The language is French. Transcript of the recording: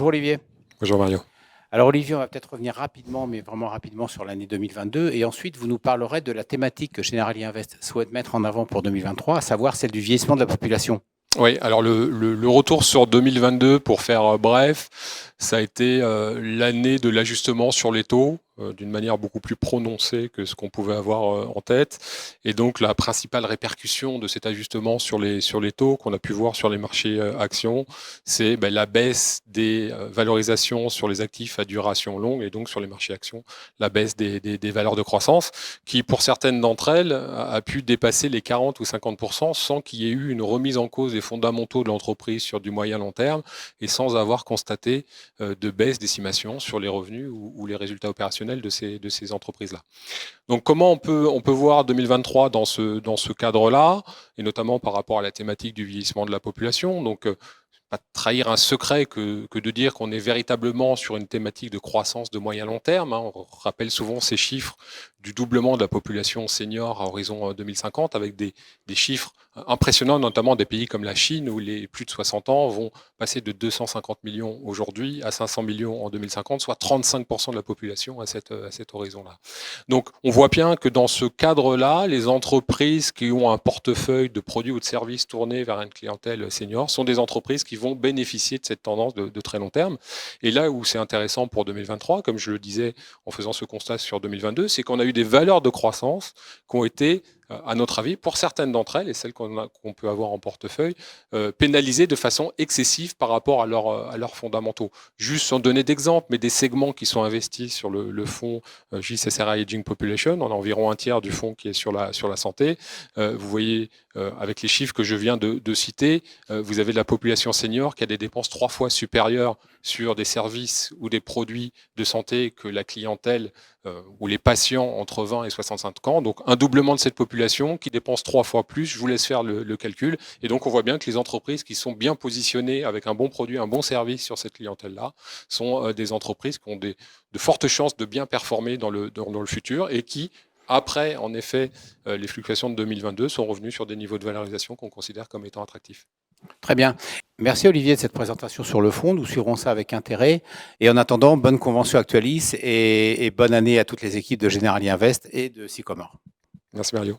Bonjour Olivier. Bonjour Mario. Alors Olivier, on va peut-être revenir rapidement, mais vraiment rapidement sur l'année 2022 et ensuite vous nous parlerez de la thématique que Generali Invest souhaite mettre en avant pour 2023, à savoir celle du vieillissement de la population. Oui, alors le retour sur 2022, pour faire bref, ça a été l'année de l'ajustement sur les taux, d'une manière beaucoup plus prononcée que ce qu'on pouvait avoir en tête. Et donc la principale répercussion de cet ajustement sur les taux qu'on a pu voir sur les marchés actions, c'est la baisse des valorisations sur les actifs à duration longue et donc sur les marchés actions, la baisse des valeurs de croissance qui, pour certaines d'entre elles, a pu dépasser les 40 ou 50% sans qu'il y ait eu une remise en cause des fondamentaux de l'entreprise sur du moyen long terme et sans avoir constaté de baisse d'estimation sur les revenus ou les résultats opérationnels de ces entreprises-là. Donc comment on peut voir 2023 dans ce cadre-là, et notamment par rapport à la thématique du vieillissement de la population. Donc pas trahir un secret que de dire qu'on est véritablement sur une thématique de croissance de moyen long terme. On rappelle souvent ces chiffres du doublement de la population senior à horizon 2050, avec des chiffres impressionnants, notamment des pays comme la Chine, où les plus de 60 ans vont passer de 250 millions aujourd'hui à 500 millions en 2050, soit 35% de la population à cet horizon-là. Donc on voit bien que dans ce cadre-là, les entreprises qui ont un portefeuille de produits ou de services tournés vers une clientèle senior sont des entreprises qui vont bénéficier de cette tendance de très long terme. Et là où c'est intéressant pour 2023, comme je le disais en faisant ce constat sur 2022, c'est qu'on a eu des valeurs de croissance qui ont été, à notre avis, pour certaines d'entre elles, et celles qu'on peut avoir en portefeuille, pénalisées de façon excessive par rapport à leurs fondamentaux. Juste sans donner d'exemple, mais des segments qui sont investis sur le fonds JSSRI Aging Population, on a environ un tiers du fonds qui est sur la santé. Vous voyez, avec les chiffres que je viens de citer, vous avez de la population senior qui a des dépenses 3 fois supérieures sur des services ou des produits de santé que la clientèle ou les patients entre 20 et 65 ans. Donc un doublement de cette population qui dépense 3 fois plus. Je vous laisse faire le calcul. Et donc on voit bien que les entreprises qui sont bien positionnées avec un bon produit, un bon service sur cette clientèle-là, sont des entreprises qui ont de fortes chances de bien performer dans le futur et qui, après, en effet, les fluctuations de 2022 sont revenues sur des niveaux de valorisation qu'on considère comme étant attractifs. Très bien. Merci Olivier de cette présentation sur le fond. Nous suivrons ça avec intérêt. Et en attendant, bonne convention Actualis et bonne année à toutes les équipes de Generali Invest et de Sycomore. Merci Mario.